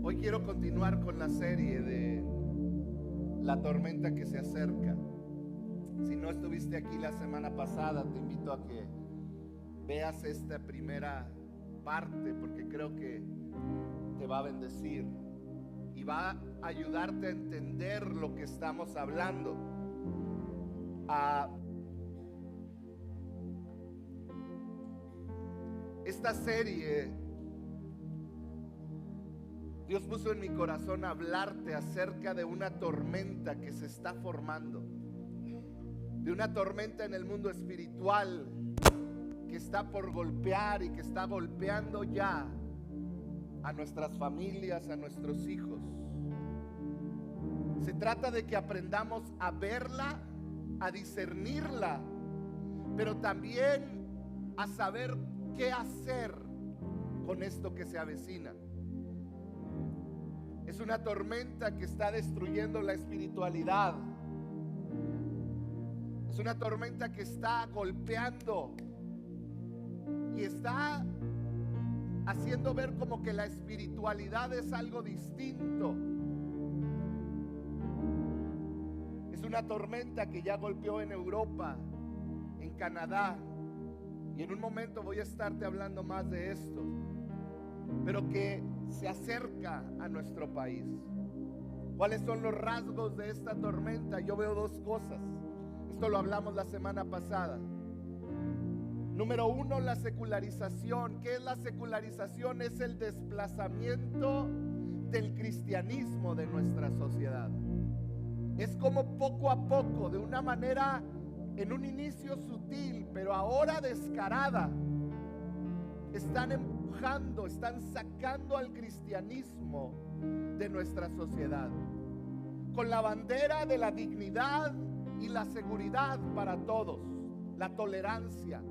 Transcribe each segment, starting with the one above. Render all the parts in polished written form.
Hoy quiero continuar con la serie de la tormenta que se acerca. Si no estuviste aquí la semana pasada, te invito a que veas esta primera parte, porque creo que te va a bendecir y va a ayudarte a entender lo que estamos hablando. Esta serie, Dios puso en mi corazón hablarte acerca de una tormenta que se está formando, de una tormenta en el mundo espiritual que está por golpear y que está golpeando ya a nuestras familias, a nuestros hijos. Se trata de que aprendamos a verla, a discernirla, pero también a saber qué hacer con esto que se avecina. Es una tormenta que está destruyendo la espiritualidad. Es una tormenta que está golpeando y está haciendo ver como que la espiritualidad es algo distinto. Es una tormenta que ya golpeó en Europa, en Canadá, y en un momento voy a estarte hablando más de esto, pero que se acerca a nuestro país. ¿Cuáles son los rasgos de esta tormenta? Yo veo dos cosas. Esto lo hablamos la semana pasada. Número uno, la secularización. ¿Qué es la secularización? Es el desplazamiento del cristianismo de nuestra sociedad. Es como poco a poco, de una manera, en un inicio sutil, pero ahora descarada, están empujando, están sacando al cristianismo de nuestra sociedad, con la bandera de la dignidad y la seguridad para todos, la tolerancia,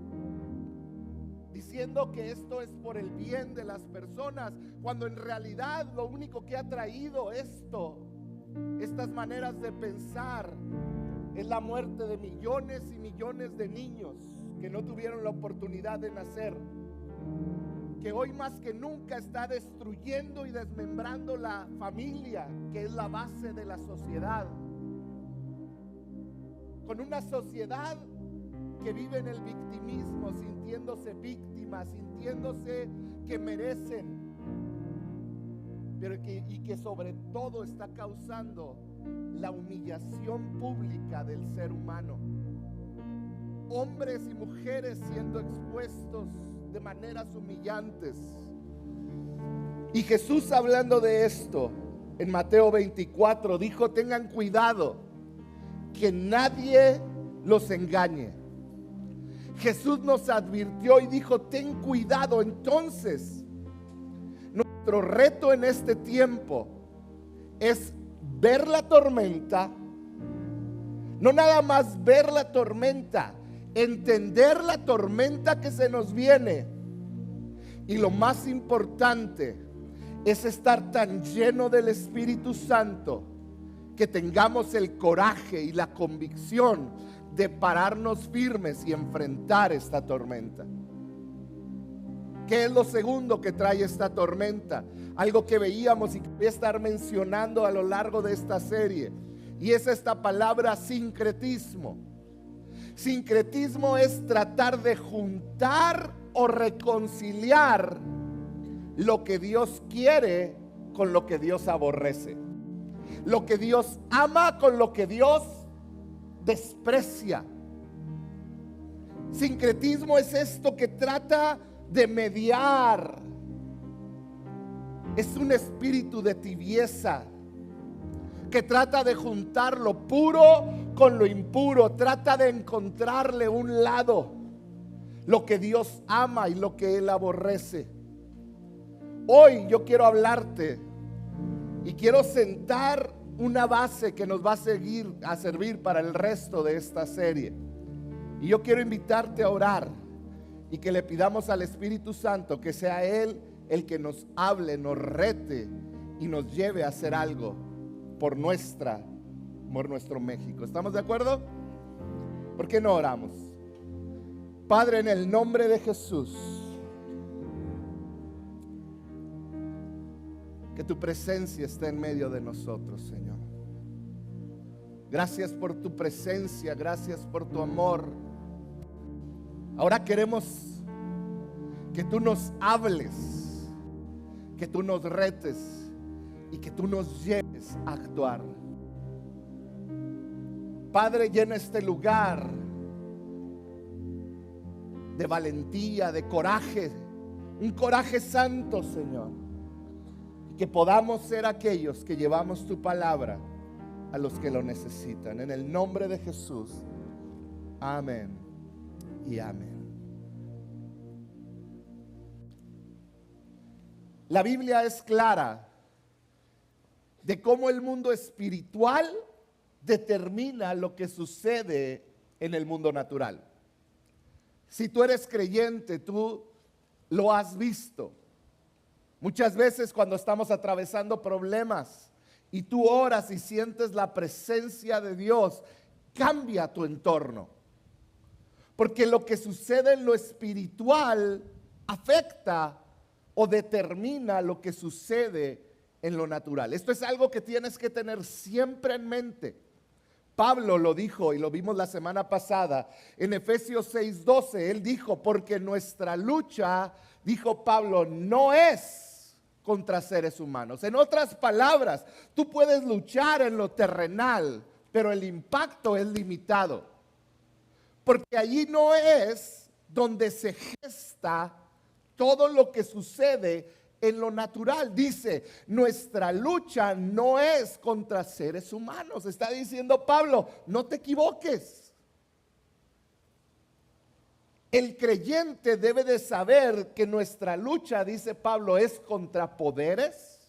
diciendo que esto es por el bien de las personas, cuando en realidad lo único que ha traído estas maneras de pensar, es la muerte de millones y millones de niños que no tuvieron la oportunidad de nacer, que hoy más que nunca está destruyendo y desmembrando la familia, que es la base de la sociedad, con una sociedad que vive en el victimismo, sintiéndose víctimas, sintiéndose que merecen, pero que sobre todo está causando la humillación pública del ser humano. Hombres y mujeres siendo expuestos de maneras humillantes. Y Jesús, hablando de esto en Mateo 24, dijo: tengan cuidado que nadie los engañe. Jesús nos advirtió y dijo: ten cuidado. Entonces, nuestro reto en este tiempo es ver la tormenta, no nada más ver la tormenta, entender la tormenta que se nos viene. Y lo más importante es estar tan lleno del Espíritu Santo que tengamos el coraje y la convicción de pararnos firmes y enfrentar esta tormenta. ¿Qué es lo segundo que trae esta tormenta? Algo que veíamos y que voy a estar mencionando a lo largo de esta serie, y es esta palabra sincretismo. Sincretismo es tratar de juntar o reconciliar lo que Dios quiere con lo que Dios aborrece, lo que Dios ama con lo que Dios desprecia. Sincretismo es esto que trata de mediar. Es un espíritu de tibieza que trata de juntar lo puro con lo impuro, trata de encontrarle un lado, lo que Dios ama y lo que Él aborrece. Hoy yo quiero hablarte y quiero sentar una base que nos va a servir para el resto de esta serie. Y yo quiero invitarte a orar y que le pidamos al Espíritu Santo que sea Él el que nos hable, nos rete y nos lleve a hacer algo por nuestro México. ¿Estamos de acuerdo? ¿Por qué no oramos? Padre, en el nombre de Jesús, Que tu presencia esté en medio de nosotros, Señor. Gracias por tu presencia, gracias por tu amor. Ahora queremos que tú nos hables, que tú nos retes y que tú nos lleves a actuar. Padre, llena este lugar de valentía, de coraje, un coraje santo, Señor. Y que podamos ser aquellos que llevamos tu palabra a los que lo necesitan. En el nombre de Jesús. Amén y amén. La Biblia es clara de cómo el mundo espiritual determina lo que sucede en el mundo natural. Si tú eres creyente, tú lo has visto. Muchas veces cuando estamos atravesando problemas y tú oras y sientes la presencia de Dios, cambia tu entorno. Porque lo que sucede en lo espiritual afecta o determina lo que sucede en lo natural. Esto es algo que tienes que tener siempre en mente. Pablo lo dijo y lo vimos la semana pasada en Efesios 6:12. Él dijo, porque nuestra lucha, dijo Pablo, no es contra seres humanos. En otras palabras, tú puedes luchar en lo terrenal, pero el impacto es limitado. Porque allí no es donde se gesta todo lo que sucede en lo natural. Dice, nuestra lucha no es contra seres humanos. Está diciendo Pablo, no te equivoques. El creyente debe de saber que nuestra lucha, dice Pablo, es contra poderes,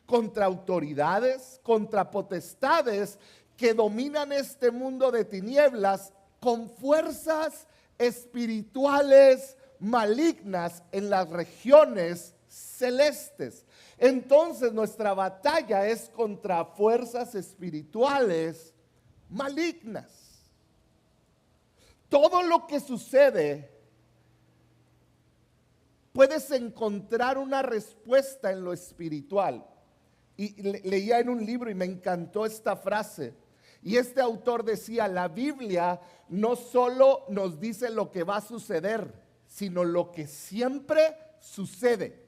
contra autoridades, contra potestades que dominan este mundo de tinieblas, con fuerzas espirituales malignas en las regiones celestes. Entonces nuestra batalla es contra fuerzas espirituales malignas. Todo lo que sucede, puedes encontrar una respuesta en lo espiritual. Y leía en un libro y me encantó esta frase. Y este autor decía, la Biblia no solo nos dice lo que va a suceder, sino lo que siempre sucede.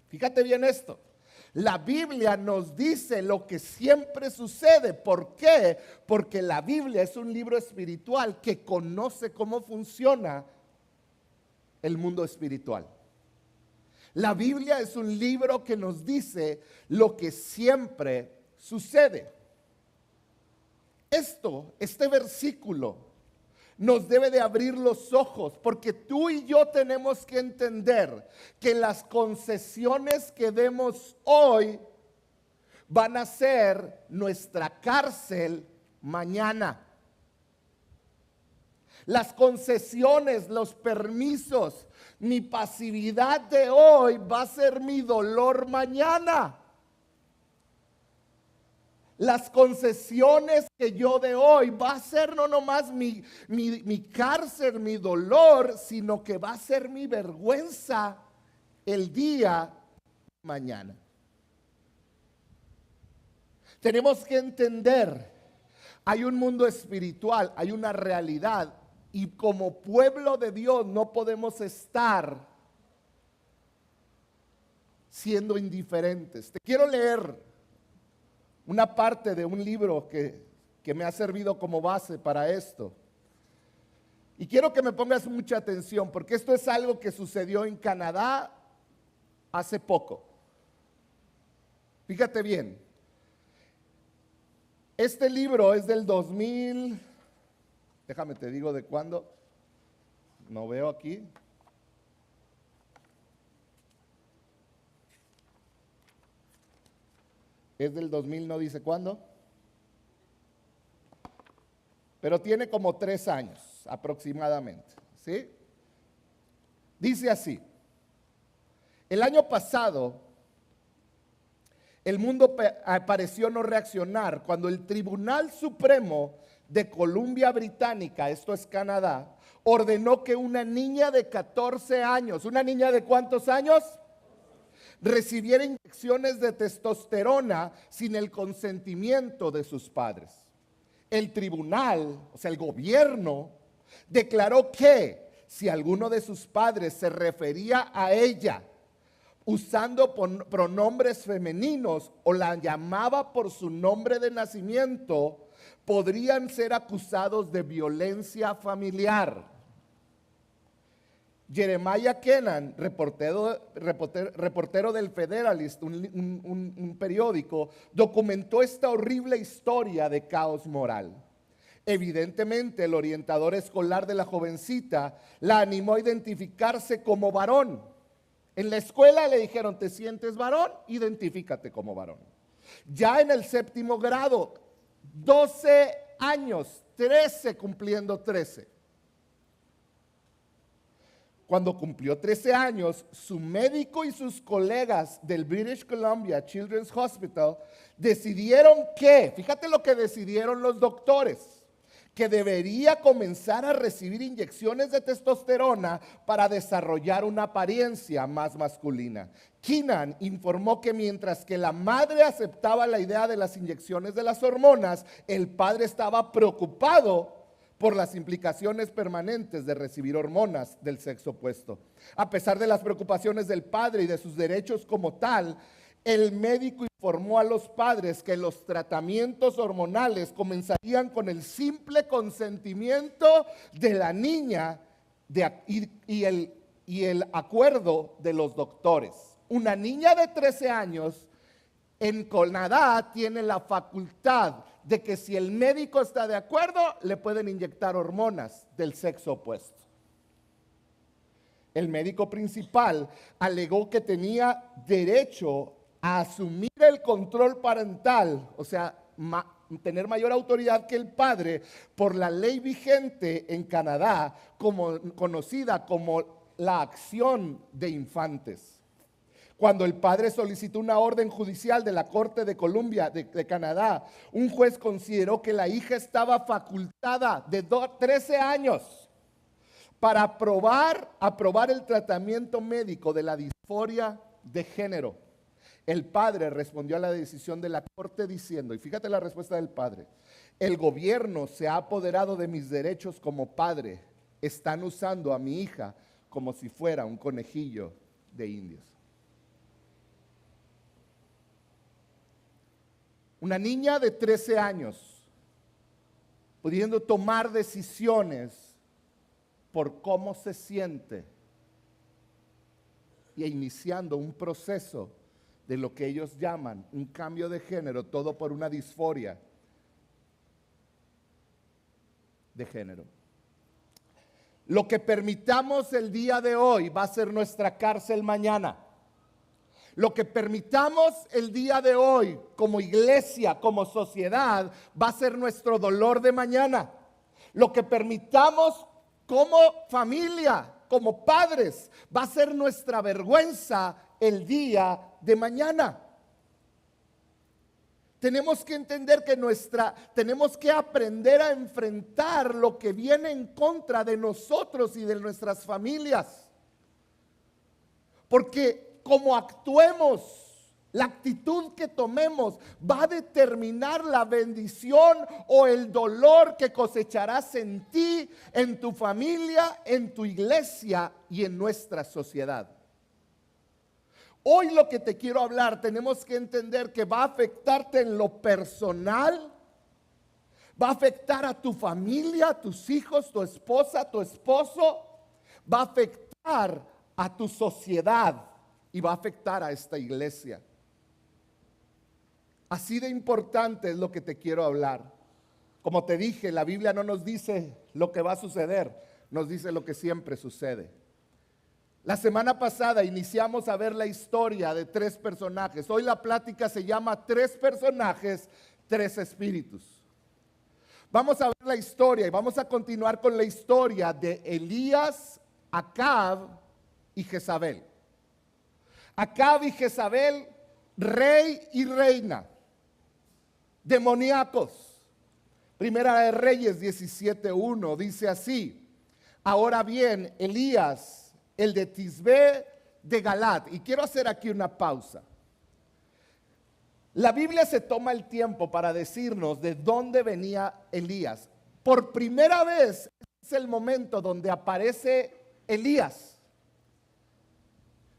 Fíjate bien esto. La Biblia nos dice lo que siempre sucede. ¿Por qué? Porque la Biblia es un libro espiritual que conoce cómo funciona el mundo espiritual. La Biblia es un libro que nos dice lo que siempre sucede. Este versículo nos debe de abrir los ojos, porque tú y yo tenemos que entender que las concesiones que demos hoy van a ser nuestra cárcel mañana. Las concesiones, los permisos, mi pasividad de hoy va a ser mi dolor mañana. Las concesiones que yo de hoy va a ser no nomás mi cárcel, mi dolor, sino que va a ser mi vergüenza el día de mañana. Tenemos que entender, hay un mundo espiritual, hay una realidad, y como pueblo de Dios no podemos estar siendo indiferentes. Te quiero leer una parte de un libro que me ha servido como base para esto. Y quiero que me pongas mucha atención, porque esto es algo que sucedió en Canadá hace poco. Fíjate bien. Este libro es del 2000, déjame te digo de cuándo, no veo aquí. Es del 2000, no dice cuándo, pero tiene como 3 años aproximadamente, ¿sí? Dice así: el año pasado, el mundo pareció no reaccionar cuando el Tribunal Supremo de Columbia Británica, esto es Canadá, ordenó que una niña de 14 años, ¿una niña de cuántos años? recibiera inyecciones de testosterona sin el consentimiento de sus padres. El tribunal, o sea, el gobierno, declaró que si alguno de sus padres se refería a ella usando pronombres femeninos o la llamaba por su nombre de nacimiento, podrían ser acusados de violencia familiar. Jeremiah Kennan, reportero del Federalist, un periódico, documentó esta horrible historia de caos moral. Evidentemente, el orientador escolar de la jovencita la animó a identificarse como varón. En la escuela le dijeron: ¿te sientes varón? Identifícate como varón. Ya en el 7º grado, 12 años, 13 cumpliendo 13. Cuando cumplió 13 años, su médico y sus colegas del British Columbia Children's Hospital decidieron que, fíjate lo que decidieron los doctores, que debería comenzar a recibir inyecciones de testosterona para desarrollar una apariencia más masculina. Kennan informó que mientras que la madre aceptaba la idea de las inyecciones de las hormonas, el padre estaba preocupado por las implicaciones permanentes de recibir hormonas del sexo opuesto. A pesar de las preocupaciones del padre y de sus derechos como tal, el médico informó a los padres que los tratamientos hormonales comenzarían con el simple consentimiento de la niña y el acuerdo de los doctores. Una niña de 13 años en Canadá tiene la facultad de que si el médico está de acuerdo, le pueden inyectar hormonas del sexo opuesto. El médico principal alegó que tenía derecho a asumir el control parental, o sea, tener mayor autoridad que el padre por la ley vigente en Canadá, conocida como la acción de infantes. Cuando el padre solicitó una orden judicial de la Corte de Columbia de Canadá, un juez consideró que la hija estaba facultada de 13 años para aprobar el tratamiento médico de la disforia de género. El padre respondió a la decisión de la Corte diciendo, y fíjate la respuesta del padre: el gobierno se ha apoderado de mis derechos como padre. Están usando a mi hija como si fuera un conejillo de indios. Una niña de 13 años pudiendo tomar decisiones por cómo se siente y iniciando un proceso de lo que ellos llaman un cambio de género, todo por una disforia de género. Lo que permitamos el día de hoy va a ser nuestra cárcel mañana. Lo que permitamos el día de hoy como iglesia, como sociedad, va a ser nuestro dolor de mañana. Lo que permitamos como familia, como padres, va a ser nuestra vergüenza el día de mañana. Tenemos que entender que tenemos que aprender a enfrentar lo que viene en contra de nosotros y de nuestras familias. Porque como actuemos, la actitud que tomemos va a determinar la bendición o el dolor que cosecharás en ti, en tu familia, en tu iglesia y en nuestra sociedad. Hoy lo que te quiero hablar, tenemos que entender que va a afectarte en lo personal, va a afectar a tu familia, a tus hijos, tu esposa, tu esposo, va a afectar a tu sociedad y va a afectar a esta iglesia. Así de importante es lo que te quiero hablar. Como te dije, la Biblia no nos dice lo que va a suceder, nos dice lo que siempre sucede. La semana pasada iniciamos a ver la historia de 3 personajes. Hoy la plática se llama 3 personajes, 3 espíritus. Vamos a ver la historia y vamos a continuar con la historia de Elías, Acab y Jezabel. Acab y Jezabel, rey y reina, demoníacos. Primera de Reyes 17:1 dice así: ahora bien, Elías, el de Tisbé, de Galaad. Y quiero hacer aquí una pausa. La Biblia se toma el tiempo para decirnos de dónde venía Elías. Por primera vez es el momento donde aparece Elías.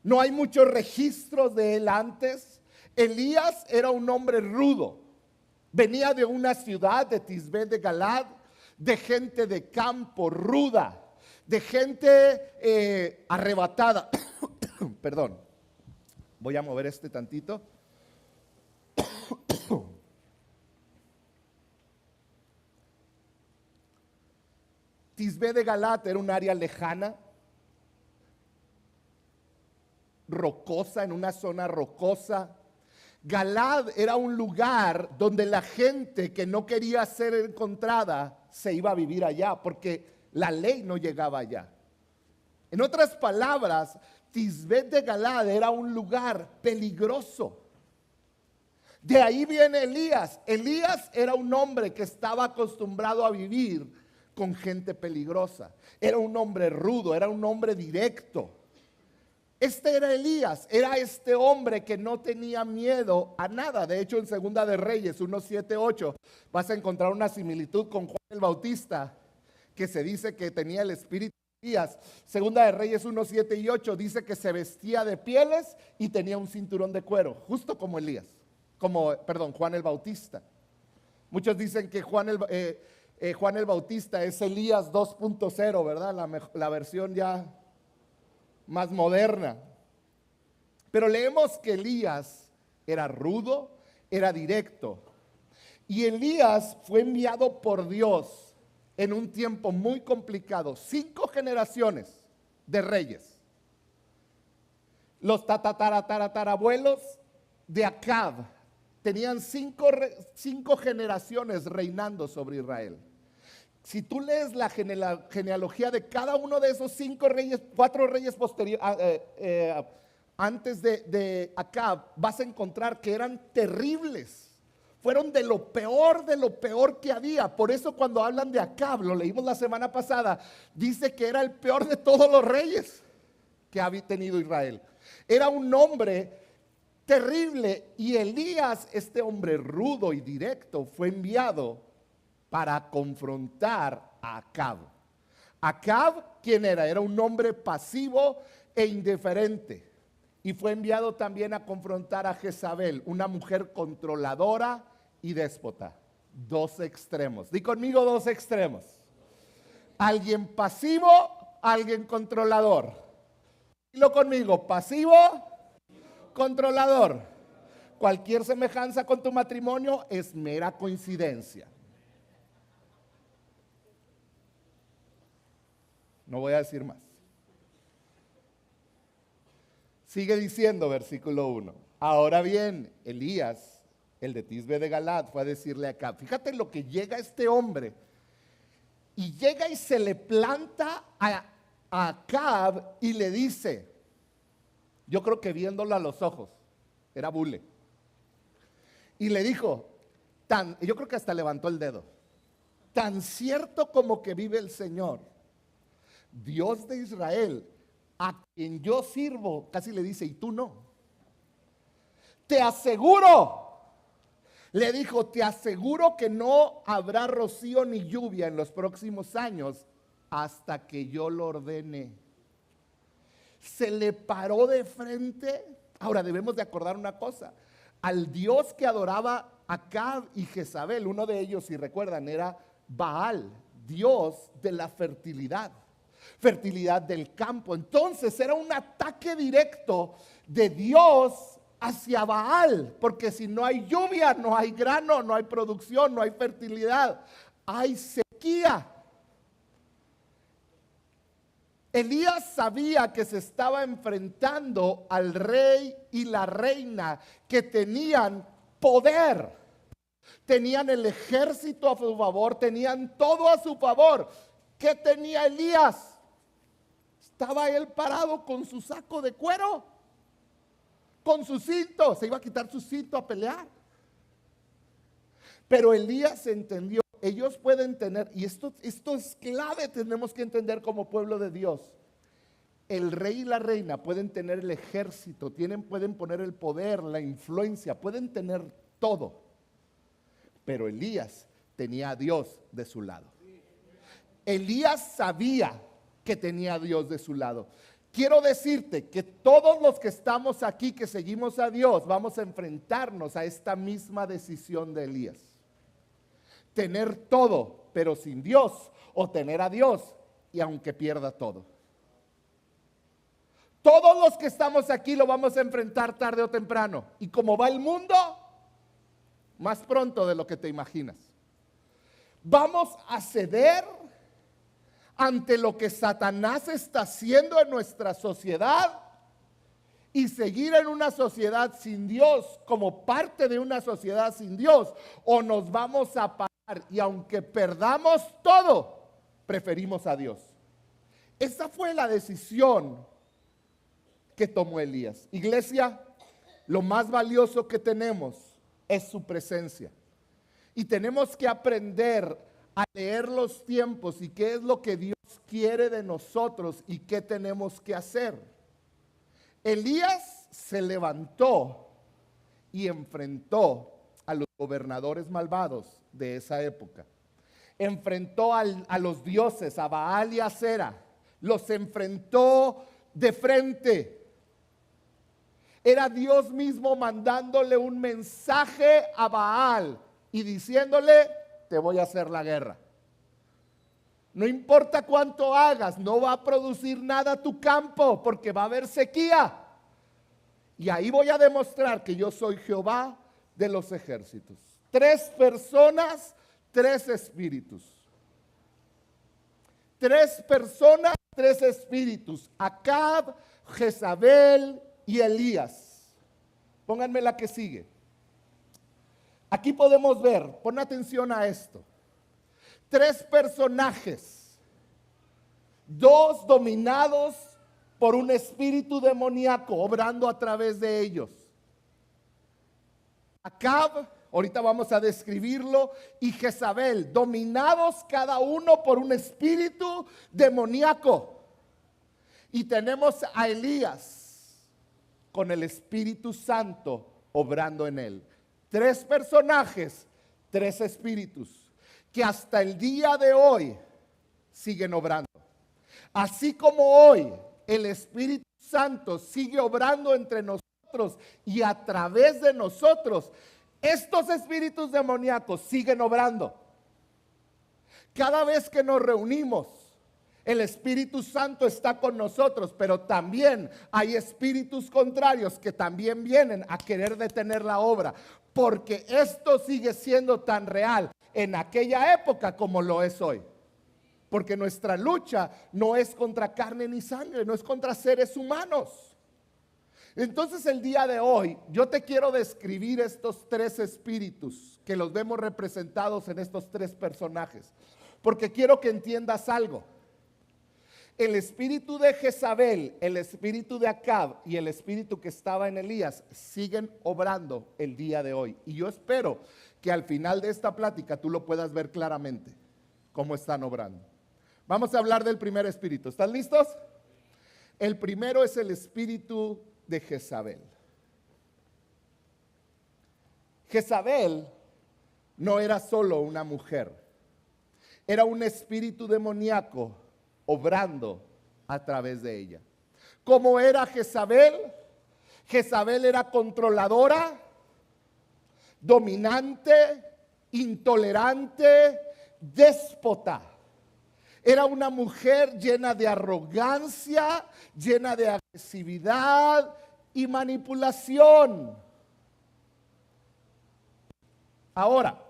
No hay muchos registros de él antes. Elías era un hombre rudo. Venía de una ciudad de Tisbé de Galaad, de gente de campo ruda, de gente arrebatada. Perdón, voy a mover este tantito. Tisbé de Galaad era un área lejana, rocosa, en una zona rocosa. Galaad era un lugar donde la gente que no quería ser encontrada se iba a vivir allá, porque la ley no llegaba allá. En otras palabras, Tisbé de Galaad era un lugar peligroso. De ahí viene Elías. Elías era un hombre que estaba acostumbrado a vivir con gente peligrosa. Era un hombre rudo, era un hombre directo. Este era Elías, era este hombre que no tenía miedo a nada. De hecho, en Segunda de Reyes 1:7-8 vas a encontrar una similitud con Juan el Bautista, que se dice que tenía el espíritu de Elías. Segunda de Reyes 1:7-8 dice que se vestía de pieles y tenía un cinturón de cuero, justo como Elías, Juan el Bautista. Muchos dicen que Juan el Bautista es Elías 2.0, ¿verdad? La versión ya más moderna. Pero leemos que Elías era rudo, era directo. Y Elías fue enviado por Dios en un tiempo muy complicado. 5 generaciones de reyes. Los tatarabuelos de Acab tenían 5 generaciones reinando sobre Israel. Si tú lees la genealogía de cada uno de esos 5 reyes, 4 reyes posteriores, antes de Acab, vas a encontrar que eran terribles. Fueron de lo peor que había. Por eso cuando hablan de Acab, lo leímos la semana pasada, dice que era el peor de todos los reyes que había tenido Israel. Era un hombre terrible, y Elías, este hombre rudo y directo, fue enviado para confrontar a Acab. Acab, ¿quién era? Era un hombre pasivo e indiferente. Y fue enviado también a confrontar a Jezabel, una mujer controladora y déspota. 2 extremos. Di conmigo 2 extremos. Alguien pasivo, alguien controlador. Dilo conmigo, pasivo, controlador. Cualquier semejanza con tu matrimonio es mera coincidencia. No voy a decir más. Sigue diciendo versículo 1. Ahora bien, Elías, el de Tisbé de Galaad, fue a decirle a Acab. Fíjate lo que llega este hombre. Y llega y se le planta a Acab y le dice, yo creo que viéndolo a los ojos, era bule. Y le dijo, yo creo que hasta levantó el dedo, tan cierto como que vive el Señor, Dios de Israel, a quien yo sirvo, casi le dice, y tú no. Te aseguro, le dijo, te aseguro que no habrá rocío ni lluvia en los próximos años hasta que yo lo ordene. Se le paró de frente. Ahora debemos de acordar una cosa, al Dios que adoraba Acab y Jezabel, uno de ellos, si recuerdan, era Baal, Dios de la fertilidad del campo. Entonces era un ataque directo de Dios hacia Baal, porque si no hay lluvia, no hay grano, no hay producción, no hay fertilidad, hay sequía. Elías sabía que se estaba enfrentando al rey y la reina que tenían poder, tenían el ejército a su favor, tenían todo a su favor. ¿Qué tenía Elías? Estaba él parado con su saco de cuero, con su cinto, se iba a quitar su cinto a pelear. Pero Elías entendió, ellos pueden tener, y esto es clave, tenemos que entender como pueblo de Dios. el rey y la reina pueden tener el ejército, pueden poner el poder, la influencia, pueden tener todo. Pero Elías tenía a Dios de su lado. Elías sabía que tenía a Dios de su lado. Quiero decirte que todos los que estamos aquí, que seguimos a Dios, vamos a enfrentarnos a esta misma decisión de Elías. Tener todo, pero sin Dios, o tener a Dios y aunque pierda todo. Todos los que estamos aquí lo vamos a enfrentar tarde o temprano. Y como va el mundo, más pronto de lo que te imaginas. Vamos a ceder ante lo que Satanás está haciendo en nuestra sociedad y seguir en una sociedad sin Dios, como parte de una sociedad sin Dios, o nos vamos a parar y aunque perdamos todo, preferimos a Dios. Esa fue la decisión que tomó Elías. Iglesia, lo más valioso que tenemos es su presencia. Y tenemos que aprender a leer los tiempos y qué es lo que Dios quiere de nosotros y qué tenemos que hacer. Elías se levantó y enfrentó a los gobernadores malvados de esa época. Enfrentó a los dioses, a Baal y a Acera. Los enfrentó de frente. Era Dios mismo mandándole un mensaje a Baal y diciéndole: te voy a hacer la guerra. No importa cuánto hagas, no va a producir nada tu campo porque va a haber sequía. Y ahí voy a demostrar que yo soy Jehová de los ejércitos. 3 personas, 3 espíritus. 3 personas, 3 espíritus. Acab, Jezabel y Elías. Pónganme la que sigue. Aquí podemos ver, pon atención a esto. 3 personajes, 2 dominados por un espíritu demoníaco obrando a través de ellos. Acab, ahorita vamos a describirlo, y Jezabel, dominados cada uno por un espíritu demoníaco. Y tenemos a Elías con el Espíritu Santo obrando en él. 3 personajes, 3 espíritus que hasta el día de hoy siguen obrando. Así como hoy el Espíritu Santo sigue obrando entre nosotros y a través de nosotros, estos espíritus demoníacos siguen obrando. Cada vez que nos reunimos, el Espíritu Santo está con nosotros, pero también hay espíritus contrarios que también vienen a querer detener la obra, porque esto sigue siendo tan real en aquella época como lo es hoy. Porque nuestra lucha no es contra carne ni sangre, no es contra seres humanos. Entonces el día de hoy yo te quiero describir estos 3 espíritus que los vemos representados en estos 3 personajes, porque quiero que entiendas algo. El espíritu de Jezabel, el espíritu de Acab y el espíritu que estaba en Elías siguen obrando el día de hoy. Y yo espero que al final de esta plática tú lo puedas ver claramente cómo están obrando. Vamos a hablar del primer espíritu. ¿Están listos? El primero es el espíritu de Jezabel. Jezabel no era solo una mujer, era un espíritu demoníaco obrando a través de ella. ¿Cómo era Jezabel? Jezabel era controladora, dominante, intolerante, déspota. Era una mujer llena de arrogancia, llena de agresividad y manipulación. Ahora,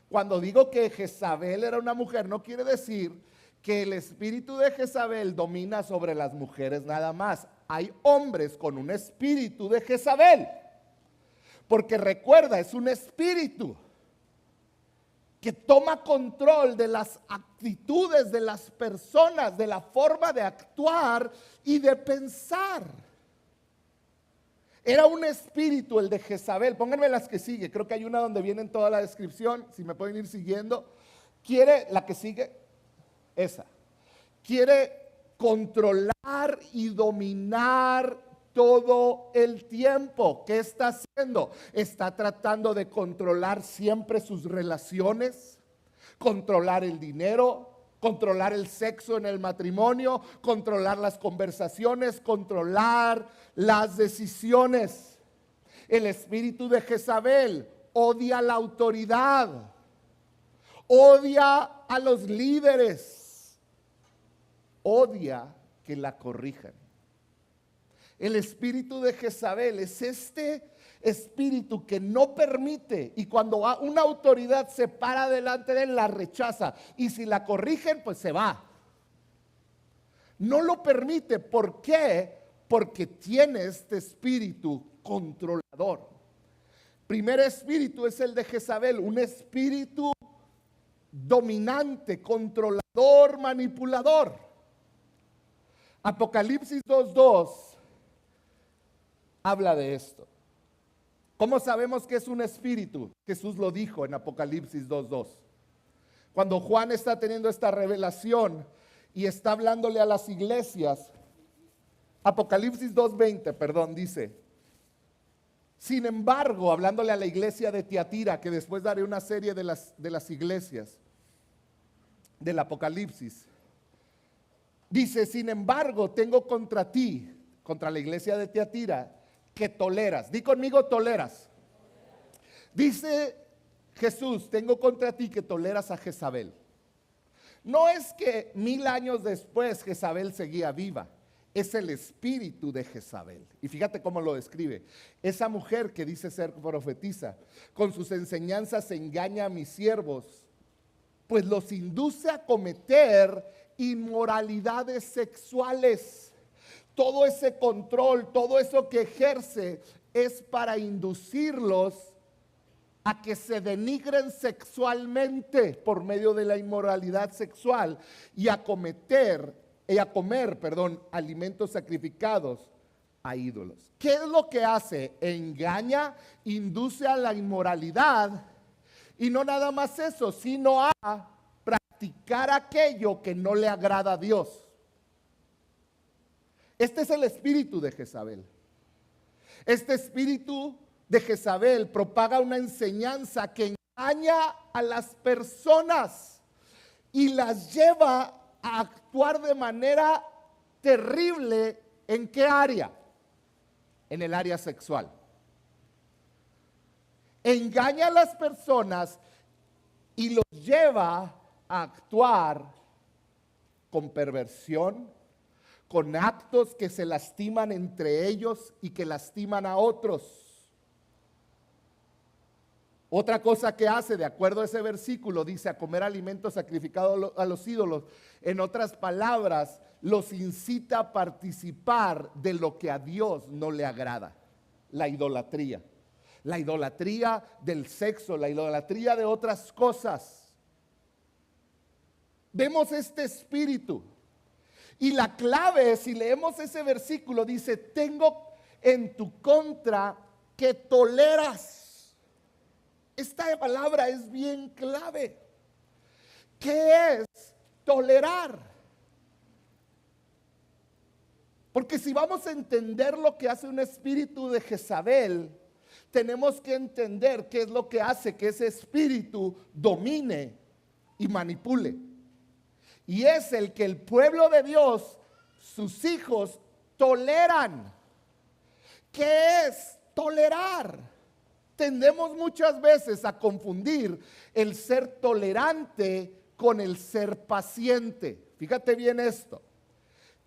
cuando digo que Jezabel era una mujer, no quiere decir que el espíritu de Jezabel domina sobre las mujeres nada más. Hay hombres con un espíritu de Jezabel. Porque recuerda, es un espíritu que toma control de las actitudes de las personas, de la forma de actuar y de pensar. Era un espíritu el de Jezabel. Pónganme las que sigue. Creo que hay una donde viene toda la descripción. Si me pueden ir siguiendo. Quiere la que sigue. Esa. Quiere controlar y dominar todo el tiempo. ¿Qué está haciendo? Está tratando de controlar siempre sus relaciones, controlar el dinero, controlar el sexo en el matrimonio, controlar las conversaciones, controlar las decisiones. El espíritu de Jezabel odia la autoridad, odia a los líderes, odia que la corrijan. El espíritu de Jezabel es este espíritu que no permite, y cuando una autoridad se para delante de él, la rechaza, y si la corrigen, pues se va. No lo permite. ¿Por qué? Porque tiene este espíritu controlador. Primer espíritu es el de Jezabel, un espíritu dominante, controlador, manipulador. Apocalipsis 2:2 habla de esto. ¿Cómo sabemos que es un espíritu? Jesús lo dijo en Apocalipsis 2:2. Cuando Juan está teniendo esta revelación y está hablándole a las iglesias, Apocalipsis 2:20, dice: sin embargo, hablándole a la iglesia de Tiatira, que después daré una serie de las iglesias del Apocalipsis, dice: sin embargo, tengo contra ti, contra la iglesia de Tiatira, que toleras. Di conmigo, toleras. Dice Jesús: tengo contra ti que toleras a Jezabel. No es que 1000 años después Jezabel seguía viva. Es el espíritu de Jezabel. Y fíjate cómo lo describe. Esa mujer que dice ser profetisa, con sus enseñanzas engaña a mis siervos, pues los induce a cometer inmoralidades sexuales. Todo ese control, todo eso que ejerce es para inducirlos a que se denigren sexualmente por medio de la inmoralidad sexual y a comer, alimentos sacrificados a ídolos. ¿Qué es lo que hace? Engaña, induce a la inmoralidad, y no nada más eso, sino a practicar aquello que no le agrada a Dios. Este es el espíritu de Jezabel. Este espíritu de Jezabel propaga una enseñanza que engaña a las personas y las lleva a actuar de manera terrible. ¿En qué área? En el área sexual. Engaña a las personas y los lleva a actuar con perversión, con actos que se lastiman entre ellos y que lastiman a otros. Otra cosa que hace, de acuerdo a ese versículo, dice: a comer alimentos sacrificados a los ídolos. En otras palabras, los incita a participar de lo que a Dios no le agrada. La idolatría. La idolatría del sexo, la idolatría de otras cosas. Vemos este espíritu. Y la clave, si leemos ese versículo, dice: tengo en tu contra que toleras. Esta palabra es bien clave. ¿Qué es tolerar? Porque si vamos a entender lo que hace un espíritu de Jezabel, tenemos que entender qué es lo que hace que ese espíritu domine y manipule. Y es el que el pueblo de Dios, sus hijos, toleran. ¿Qué es tolerar? Tendemos muchas veces a confundir el ser tolerante con el ser paciente. Fíjate bien esto.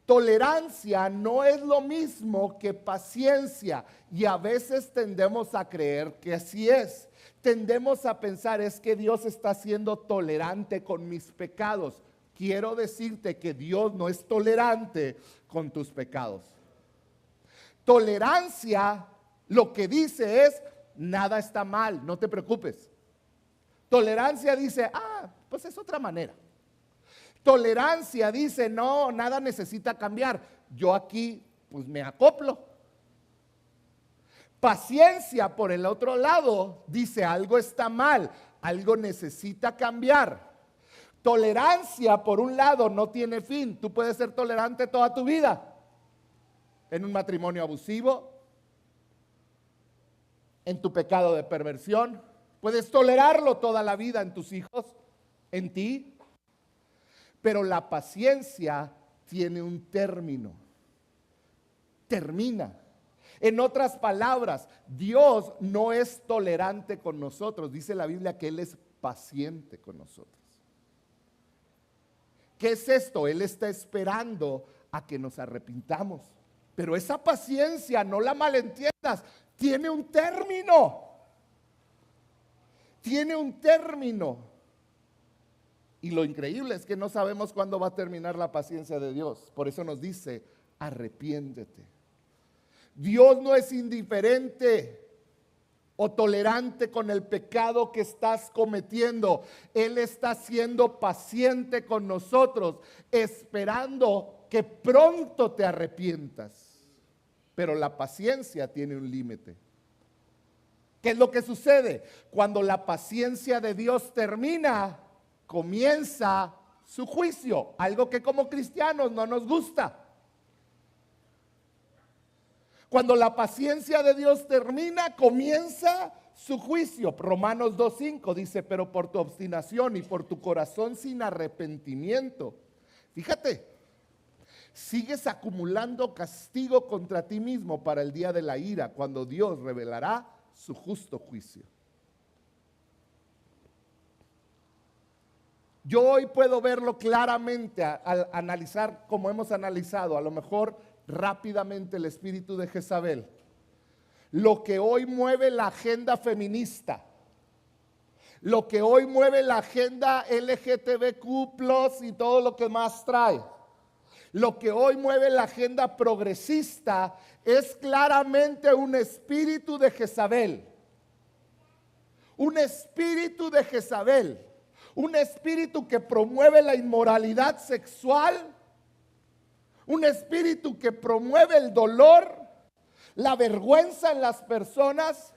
Tolerancia no es lo mismo que paciencia, y a veces tendemos a creer que así es. Tendemos a pensar: es que Dios está siendo tolerante con mis pecados. Quiero decirte que Dios no es tolerante con tus pecados. Tolerancia lo que dice es: nada está mal, no te preocupes. Tolerancia dice: pues es otra manera. Tolerancia dice: no, nada necesita cambiar, yo aquí pues me acoplo. Paciencia, por el otro lado, dice: algo está mal, algo necesita cambiar. Tolerancia, por un lado, no tiene fin. Tú puedes ser tolerante toda tu vida. En un matrimonio abusivo, en tu pecado de perversión. Puedes tolerarlo toda la vida en tus hijos, en ti. Pero la paciencia tiene un término. Termina. En otras palabras, Dios no es tolerante con nosotros. Dice la Biblia que Él es paciente con nosotros. ¿Qué es esto? Él está esperando a que nos arrepintamos. Pero esa paciencia, no la malentiendas, tiene un término. Tiene un término. Y lo increíble es que no sabemos cuándo va a terminar la paciencia de Dios. Por eso nos dice, arrepiéntete. Dios no es indiferente o tolerante con el pecado que estás cometiendo. Él está siendo paciente con nosotros, esperando que pronto te arrepientas. Pero la paciencia tiene un límite. ¿Qué es lo que sucede? Cuando la paciencia de Dios termina, comienza su juicio, algo que como cristianos no nos gusta. Cuando la paciencia de Dios termina, comienza su juicio. Romanos 2:5 dice, pero por tu obstinación y por tu corazón sin arrepentimiento, fíjate, sigues acumulando castigo contra ti mismo para el día de la ira, cuando Dios revelará su justo juicio. Yo hoy puedo verlo claramente al analizar como hemos analizado, a lo mejor rápidamente, el espíritu de Jezabel. Lo que hoy mueve la agenda feminista, lo que hoy mueve la agenda LGTBQ+ y todo lo que más trae, lo que hoy mueve la agenda progresista es claramente un espíritu de Jezabel. Un espíritu de Jezabel. Un espíritu que promueve la inmoralidad sexual. Un espíritu que promueve el dolor, la vergüenza en las personas,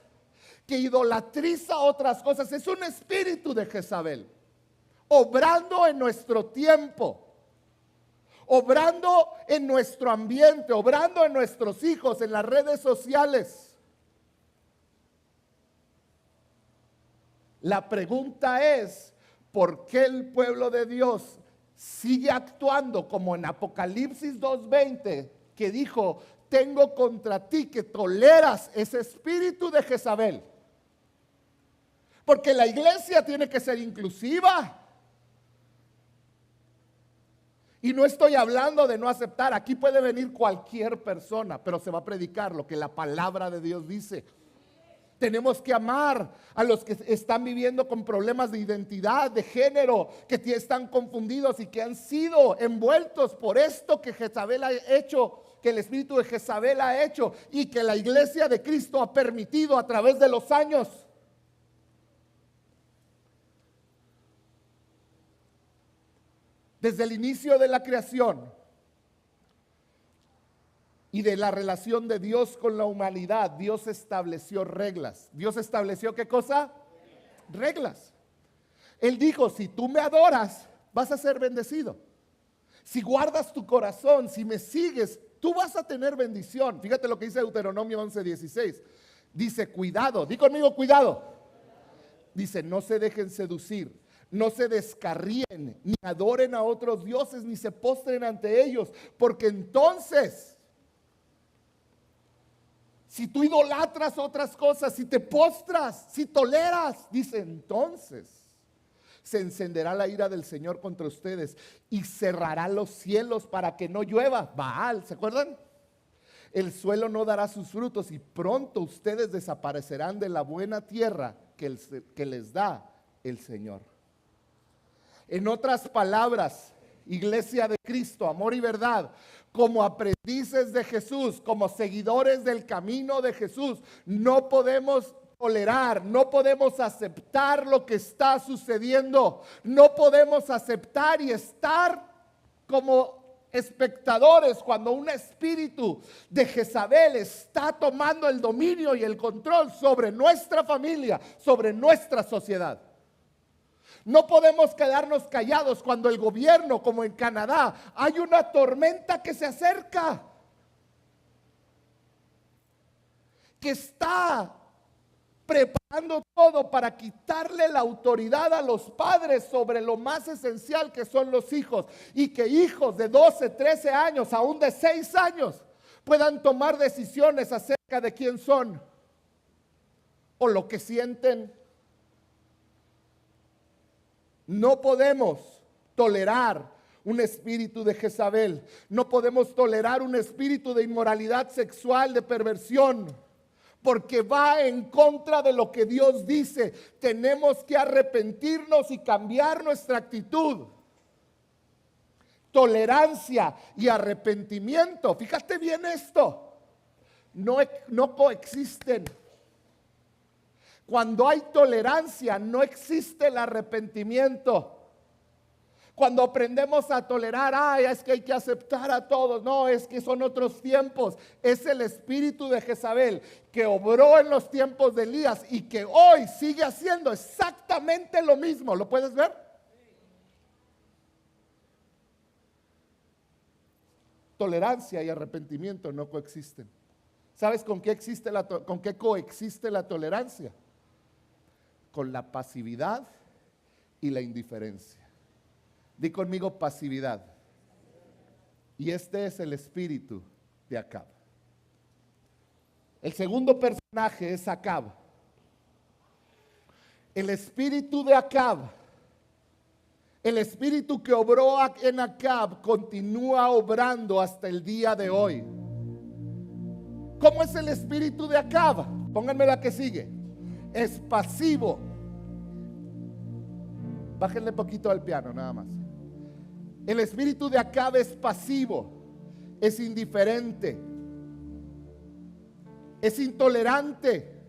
que idolatriza otras cosas. Es un espíritu de Jezabel, obrando en nuestro tiempo, obrando en nuestro ambiente, obrando en nuestros hijos, en las redes sociales. La pregunta es, ¿por qué el pueblo de Dios sigue actuando como en Apocalipsis 2:20, que dijo, tengo contra ti que toleras ese espíritu de Jezabel? Porque la iglesia tiene que ser inclusiva. Y no estoy hablando de no aceptar, aquí puede venir cualquier persona, pero se va a predicar lo que la palabra de Dios dice. Tenemos que amar a los que están viviendo con problemas de identidad, de género, que están confundidos y que han sido envueltos por esto que Jezabel ha hecho, que el espíritu de Jezabel ha hecho y que la iglesia de Cristo ha permitido a través de los años. Desde el inicio de la creación y de la relación de Dios con la humanidad, Dios estableció reglas. ¿Dios estableció qué cosa? Reglas. Él dijo, si tú me adoras, vas a ser bendecido. Si guardas tu corazón, si me sigues, tú vas a tener bendición. Fíjate lo que dice Deuteronomio 11:16. Dice, cuidado, di conmigo, cuidado. Dice, no se dejen seducir, no se descarríen, ni adoren a otros dioses, ni se postren ante ellos, porque entonces, si tú idolatras otras cosas, si te postras, si toleras, dice, entonces se encenderá la ira del Señor contra ustedes y cerrará los cielos para que no llueva. Baal, ¿se acuerdan? El suelo no dará sus frutos y pronto ustedes desaparecerán de la buena tierra que les da el Señor. En otras palabras, iglesia de Cristo, amor y verdad, como aprendices de Jesús, como seguidores del camino de Jesús, no podemos tolerar, no podemos aceptar lo que está sucediendo, no podemos aceptar y estar como espectadores cuando un espíritu de Jezabel está tomando el dominio y el control sobre nuestra familia, sobre nuestra sociedad. No podemos quedarnos callados cuando el gobierno, como en Canadá, hay una tormenta que se acerca, que está preparando todo para quitarle la autoridad a los padres sobre lo más esencial que son los hijos, y que hijos de 12, 13 años, aún de 6 años, puedan tomar decisiones acerca de quién son o lo que sienten. No podemos tolerar un espíritu de Jezabel. No podemos tolerar un espíritu de inmoralidad sexual, de perversión, porque va en contra de lo que Dios dice. Tenemos que arrepentirnos y cambiar nuestra actitud. Tolerancia y arrepentimiento, fíjate bien esto, no coexisten. Cuando hay tolerancia, no existe el arrepentimiento. Cuando aprendemos a tolerar, es que hay que aceptar a todos. No, es que son otros tiempos. Es el espíritu de Jezabel que obró en los tiempos de Elías y que hoy sigue haciendo exactamente lo mismo. ¿Lo puedes ver? Tolerancia y arrepentimiento no coexisten. ¿Sabes con qué coexiste la tolerancia? Con la pasividad y la indiferencia. Di conmigo pasividad. Y este es el espíritu de Acab. El segundo personaje es Acab. El espíritu de Acab, el espíritu que obró en Acab, continúa obrando hasta el día de hoy. ¿Cómo es el espíritu de Acab? Pónganme la que sigue. Es pasivo. Bájenle poquito al piano, nada más. El espíritu de Acab es pasivo, es indiferente, es intolerante.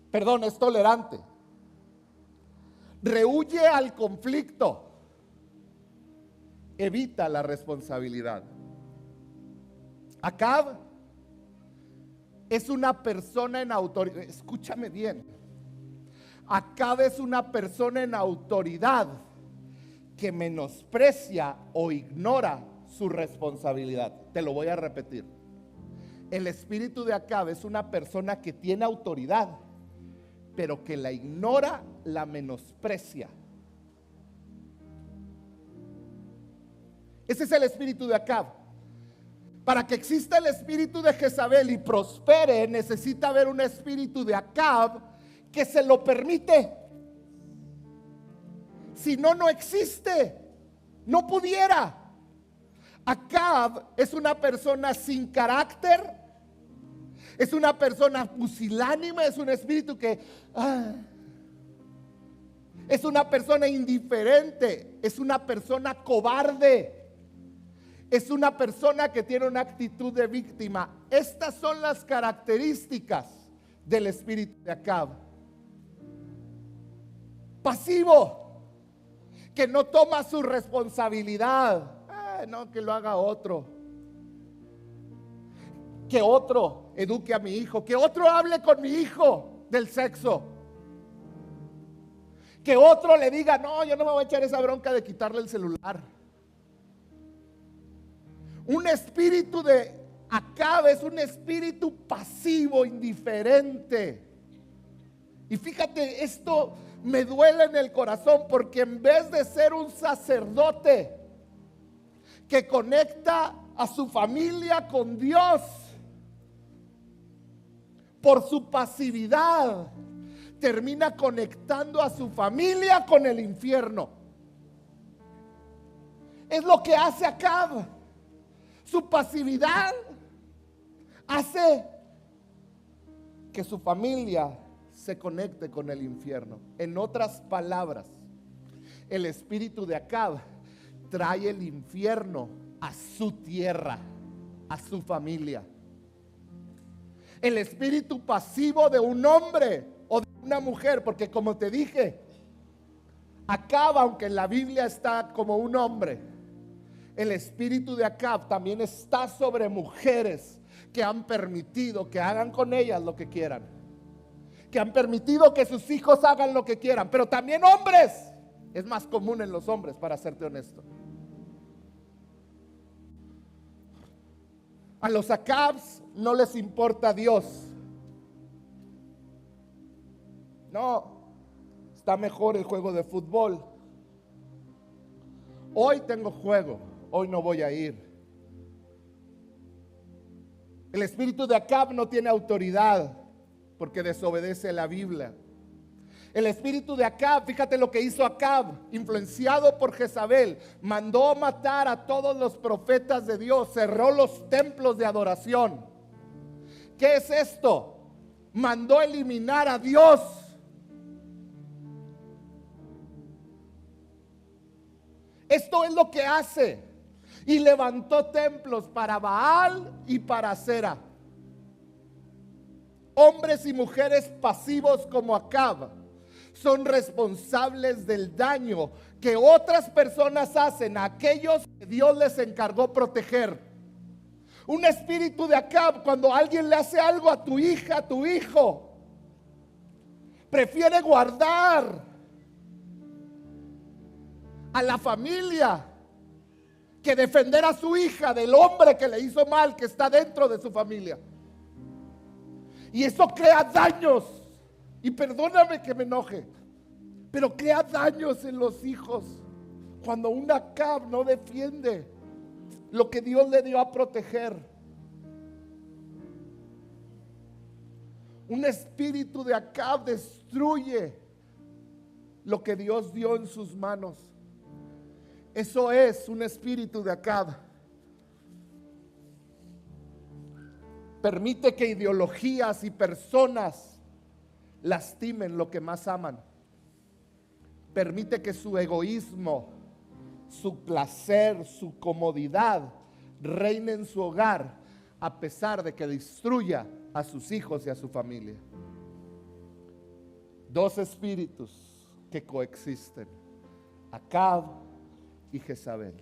Perdón, es tolerante. Rehúye al conflicto, evita la responsabilidad. Acab es una persona en autoridad. Escúchame bien. Acab es una persona en autoridad que menosprecia o ignora su responsabilidad. Te lo voy a repetir. El espíritu de Acab es una persona que tiene autoridad, pero que la ignora, la menosprecia. Ese es el espíritu de Acab. Para que exista el espíritu de Jezabel y prospere, necesita haber un espíritu de Acab que se lo permite. Si no, no existe. No pudiera. Acab es una persona sin carácter. Es una persona pusilánime. Es un espíritu que es una persona indiferente. Es una persona cobarde. Es una persona que tiene una actitud de víctima. Estas son las características del espíritu de Acab. Pasivo, que no toma su responsabilidad. No, que lo haga otro. Que otro eduque a mi hijo. Que otro hable con mi hijo del sexo. Que otro le diga, no, yo no me voy a echar esa bronca de quitarle el celular. Un espíritu de Acab es un espíritu pasivo, indiferente. Y fíjate, esto me duele en el corazón, porque en vez de ser un sacerdote que conecta a su familia con Dios, por su pasividad termina conectando a su familia con el infierno. Es lo que hace Acab. Su pasividad hace que su familia se conecte con el infierno. En otras palabras, el espíritu de Acab trae el infierno a su tierra, a su familia. El espíritu pasivo de un hombre o de una mujer, porque como te dije, Acab, aunque en la Biblia está como un hombre, el espíritu de Acab también está sobre mujeres que han permitido que hagan con ellas lo que quieran, que han permitido que sus hijos hagan lo que quieran, pero también hombres. Es más común en los hombres, para serte honesto. A los Acabs no les importa Dios. No, está mejor el juego de fútbol. Hoy tengo juego, hoy no voy a ir. El espíritu de Acab no tiene autoridad porque desobedece la Biblia. El espíritu de Acab, fíjate lo que hizo Acab, influenciado por Jezabel, mandó matar a todos los profetas de Dios, cerró los templos de adoración. ¿Qué es esto? Mandó eliminar a Dios. Esto es lo que hace. Y levantó templos para Baal y para Acera. Hombres y mujeres pasivos como Acab son responsables del daño que otras personas hacen a aquellos que Dios les encargó proteger. Un espíritu de Acab, cuando alguien le hace algo a tu hija, a tu hijo, prefiere guardar a la familia que defender a su hija del hombre que le hizo mal, que está dentro de su familia. Y eso crea daños. Y perdóname que me enoje, pero crea daños en los hijos cuando un Acab no defiende lo que Dios le dio a proteger. Un espíritu de Acab destruye lo que Dios dio en sus manos. Eso es un espíritu de Acab. Permite que ideologías y personas lastimen lo que más aman. Permite que su egoísmo, su placer, su comodidad reine en su hogar, a pesar de que destruya a sus hijos y a su familia. Dos espíritus que coexisten: Acab y Jezabel.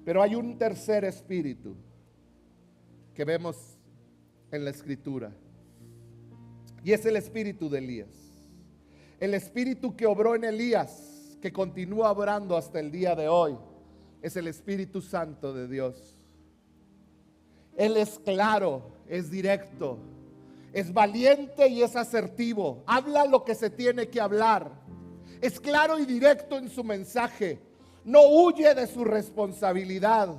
Pero hay un tercer espíritu que vemos en la escritura, y es el espíritu de Elías. El espíritu que obró en Elías, que continúa obrando hasta el día de hoy, es el Espíritu Santo de Dios. Él es claro, es directo, es valiente y es asertivo. Habla lo que se tiene que hablar. Es claro y directo en su mensaje. No huye de su responsabilidad.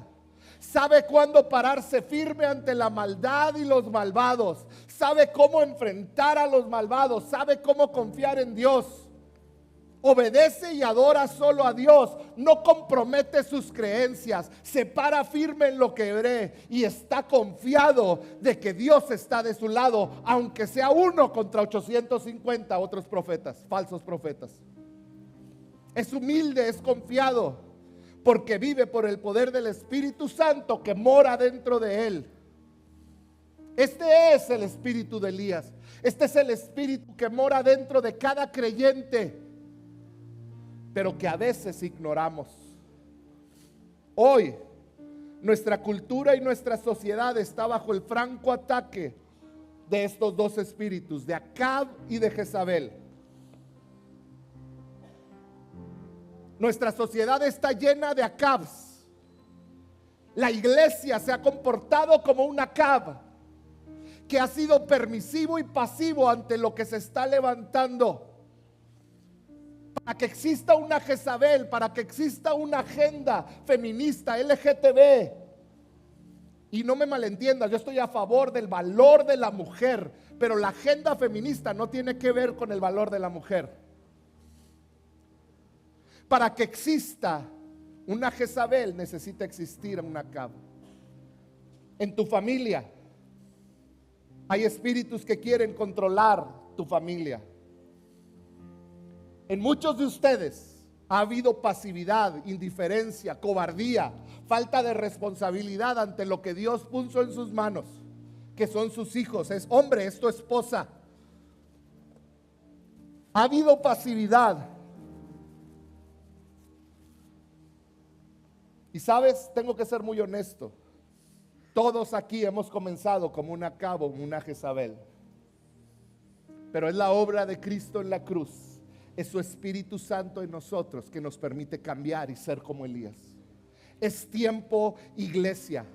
Sabe cuándo pararse firme ante la maldad y los malvados. Sabe cómo enfrentar a los malvados. Sabe cómo confiar en Dios. Obedece y adora solo a Dios. No compromete sus creencias. Se para firme en lo que cree y está confiado de que Dios está de su lado, aunque sea uno contra 850 otros profetas, falsos profetas. Es humilde, es confiado, porque vive por el poder del Espíritu Santo que mora dentro de él. Este es el espíritu de Elías. Este es el espíritu que mora dentro de cada creyente, pero que a veces ignoramos. Hoy, nuestra cultura y nuestra sociedad está bajo el franco ataque de estos dos espíritus, de Acab y de Jezabel. Nuestra sociedad está llena de Acabs. La iglesia se ha comportado como un Acab que ha sido permisivo y pasivo ante lo que se está levantando. Para que exista una Jezabel, para que exista una agenda feminista, LGTB. Y no me malentiendas, yo estoy a favor del valor de la mujer, pero la agenda feminista no tiene que ver con el valor de la mujer. Para que exista una Jezabel necesita existir un Acab. En tu familia hay espíritus que quieren controlar tu familia. En muchos de ustedes ha habido pasividad, indiferencia, cobardía, falta de responsabilidad ante lo que Dios puso en sus manos, que son sus hijos. Es hombre, es tu esposa. Ha habido pasividad. Y sabes, tengo que ser muy honesto. Todos aquí hemos comenzado como un Acab o una Jezabel. pero es la obra de Cristo en la cruz. Es su Espíritu Santo en nosotros que nos permite cambiar y ser como Elías. Es tiempo, iglesia.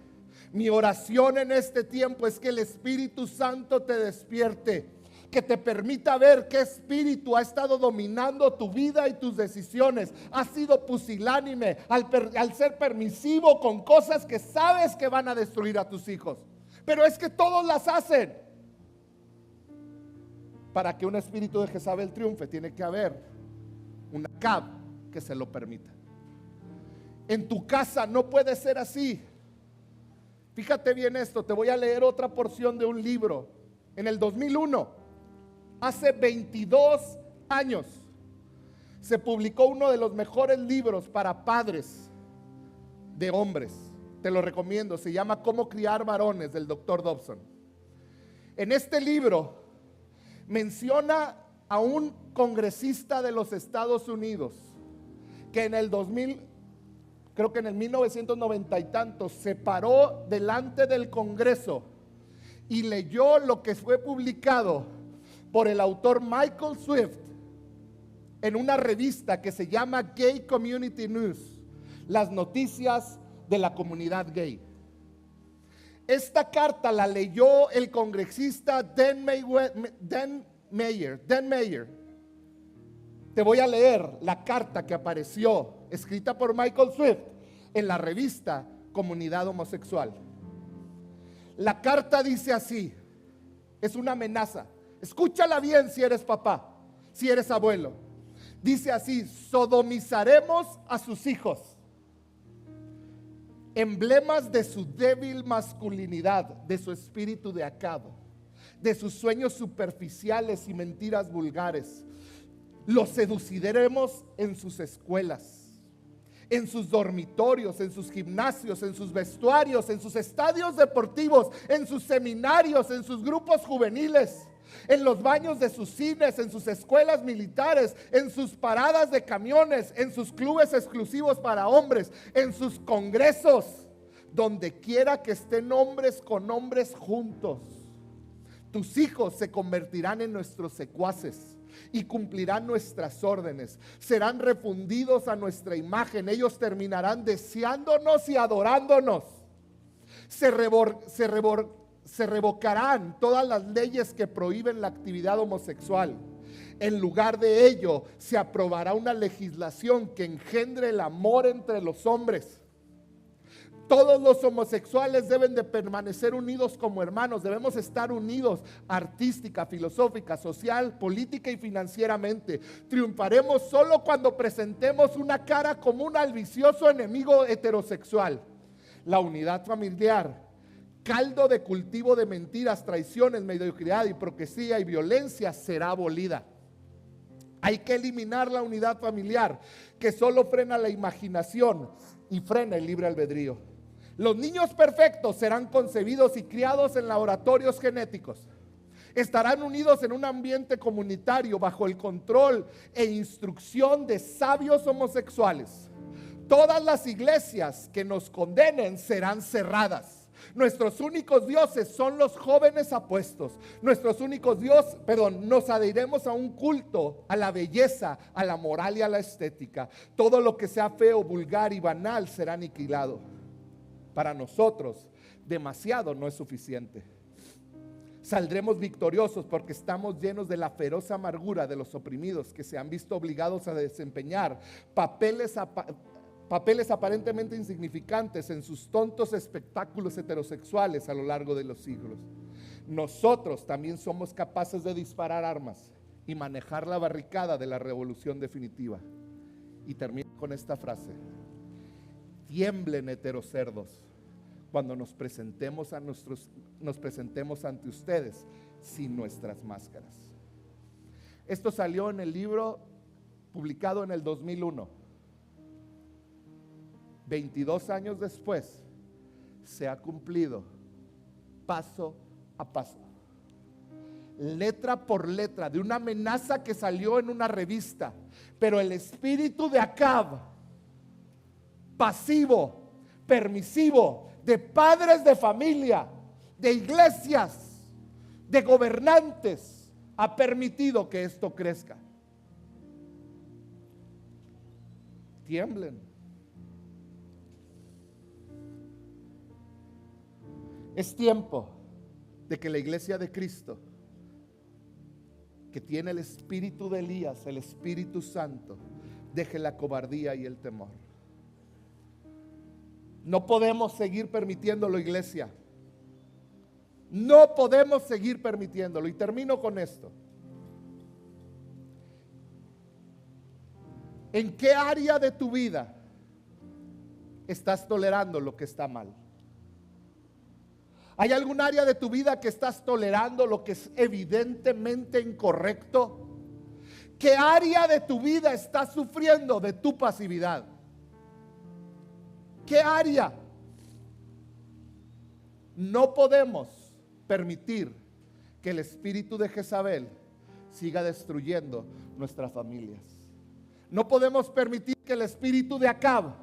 Mi oración en este tiempo es que el Espíritu Santo te despierte, que te permita ver qué espíritu ha estado dominando tu vida y tus decisiones. Has sido pusilánime al ser permisivo con cosas que sabes que van a destruir a tus hijos, pero es que todos las hacen. Para que un espíritu de Jezabel triunfe, tiene que haber una Acab que se lo permita. En tu casa no puede ser así. Fíjate bien esto, te voy a leer otra porción de un libro. En el 2001, hace 22 años, se publicó uno de los mejores libros para padres de hombres. Te lo recomiendo, se llama Cómo criar varones, del Dr. Dobson. En este libro menciona a un congresista de los Estados Unidos que en el 2000, creo que en el 1990 y tantos, se paró delante del Congreso y leyó lo que fue publicado por el autor Michael Swift en una revista que se llama Gay Community News, las noticias de la comunidad gay. Esta carta la leyó el congresista Dan Mayer. Te voy a leer la carta que apareció, escrita por Michael Swift, en la revista Comunidad Homosexual. La carta dice así, es una amenaza. Escúchala bien si eres papá, si eres abuelo. Dice así: sodomizaremos a sus hijos, emblemas de su débil masculinidad, de su espíritu de Acab, de sus sueños superficiales y mentiras vulgares. Los seduciremos en sus escuelas, en sus dormitorios, en sus gimnasios, en sus vestuarios, en sus estadios deportivos, en sus seminarios, en sus grupos juveniles, en los baños de sus cines, en sus escuelas militares, en sus paradas de camiones, en sus clubes exclusivos para hombres, en sus congresos, donde quiera que estén hombres con hombres juntos. Tus hijos se convertirán en nuestros secuaces y cumplirán nuestras órdenes. Serán refundidos a nuestra imagen. Ellos terminarán deseándonos y adorándonos. Se revocarán todas las leyes que prohíben la actividad homosexual. En lugar de ello, se aprobará una legislación que engendre el amor entre los hombres. Todos los homosexuales deben de permanecer unidos como hermanos. Debemos estar unidos artística, filosófica, social, política y financieramente. Triunfaremos solo cuando presentemos una cara común al vicioso enemigo heterosexual. La unidad familiar, caldo de cultivo de mentiras, traiciones, mediocridad, hipocresía y violencia, será abolida. Hay que eliminar la unidad familiar, que solo frena la imaginación y frena el libre albedrío. Los niños perfectos serán concebidos y criados en laboratorios genéticos. Estarán unidos en un ambiente comunitario bajo el control e instrucción de sabios homosexuales. Todas las iglesias que nos condenen serán cerradas. Nuestros únicos dioses son los jóvenes apuestos. Nos adheriremos a un culto, a la belleza, a la moral y a la estética. Todo lo que sea feo, vulgar y banal será aniquilado. Para nosotros, demasiado no es suficiente. Saldremos victoriosos porque estamos llenos de la feroz amargura de los oprimidos que se han visto obligados a desempeñar papeles aparentemente insignificantes en sus tontos espectáculos heterosexuales a lo largo de los siglos. Nosotros también somos capaces de disparar armas y manejar la barricada de la revolución definitiva. Y termino con esta frase: tiemblen heterocerdos cuando nos presentemos ante ustedes sin nuestras máscaras. Esto salió en el libro publicado en el 2001. 22 años después se ha cumplido paso a paso, letra por letra, de una amenaza que salió en una revista. Pero el espíritu de Acab, pasivo, permisivo, de padres de familia, de iglesias, de gobernantes, ha permitido que esto crezca? Tiemblen. Es tiempo de que la iglesia de Cristo, que tiene el espíritu de Elías, el Espíritu Santo, deje la cobardía y el temor. No podemos seguir permitiéndolo, iglesia. No podemos seguir permitiéndolo. Y termino con esto. ¿En qué área de tu vida estás tolerando lo que está mal? ¿Hay algún área de tu vida que estás tolerando lo que es evidentemente incorrecto? ¿Qué área de tu vida estás sufriendo de tu pasividad? ¿Qué área? No podemos permitir que el espíritu de Jezabel siga destruyendo nuestras familias. No podemos permitir que el espíritu de Acab,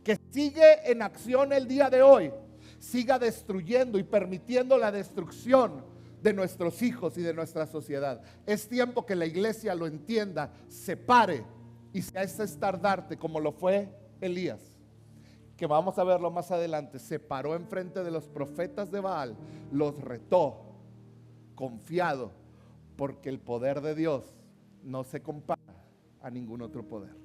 que sigue en acción el día de hoy, siga destruyendo y permitiendo la destrucción de nuestros hijos y de nuestra sociedad. Es tiempo que la iglesia lo entienda, se pare y sea ese estandarte como lo fue Elías, que vamos a verlo más adelante. Se paró enfrente de los profetas de Baal, los retó, confiado, porque el poder de Dios no se compara a ningún otro poder.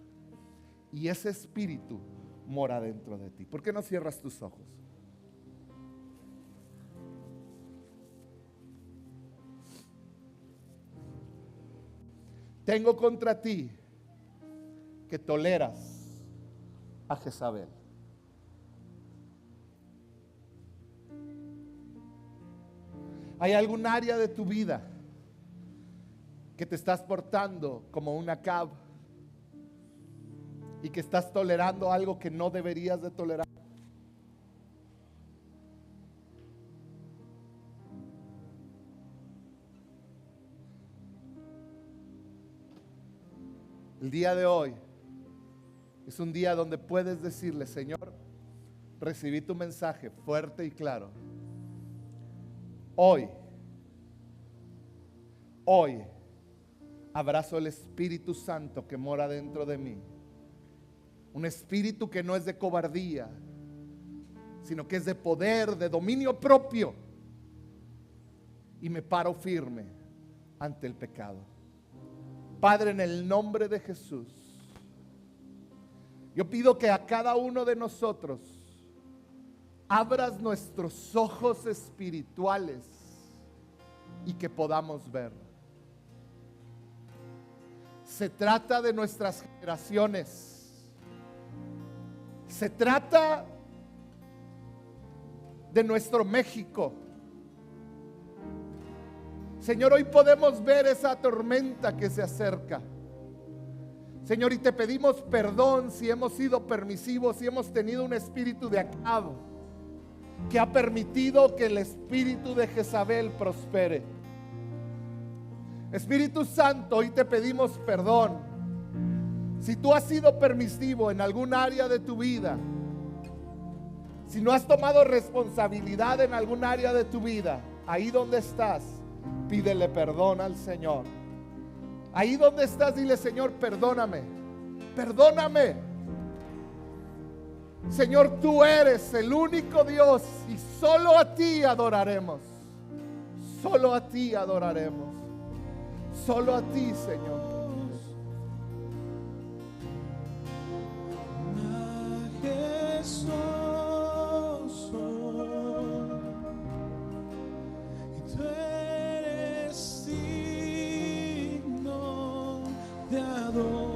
Y ese espíritu mora dentro de ti. ¿Por qué no cierras tus ojos? Tengo contra ti que toleras a Jezabel. ¿Hay algún área de tu vida que te estás portando como una Acab y que estás tolerando algo que no deberías de tolerar? El día de hoy es un día donde puedes decirle: Señor, recibí tu mensaje fuerte y claro. Hoy abrazo el Espíritu Santo que mora dentro de mí. Un espíritu que no es de cobardía, sino que es de poder, de dominio propio. Y me paro firme ante el pecado. Padre, en el nombre de Jesús, yo pido que a cada uno de nosotros abras nuestros ojos espirituales y que podamos ver. Se trata de nuestras generaciones. Se trata de nuestro México. Señor, hoy podemos ver esa tormenta que se acerca. Señor, y te pedimos perdón si hemos sido permisivos, si hemos tenido un espíritu de Acab que ha permitido que el espíritu de Jezabel prospere. Espíritu Santo, hoy te pedimos perdón. Si tú has sido permisivo en algún área de tu vida, si no has tomado responsabilidad en algún área de tu vida, ahí donde estás, pídele perdón al Señor. Ahí donde estás, dile: Señor, perdóname, perdóname. Señor, tú eres el único Dios y solo a ti adoraremos. Solo a ti adoraremos. Solo a ti, Señor. Adoración.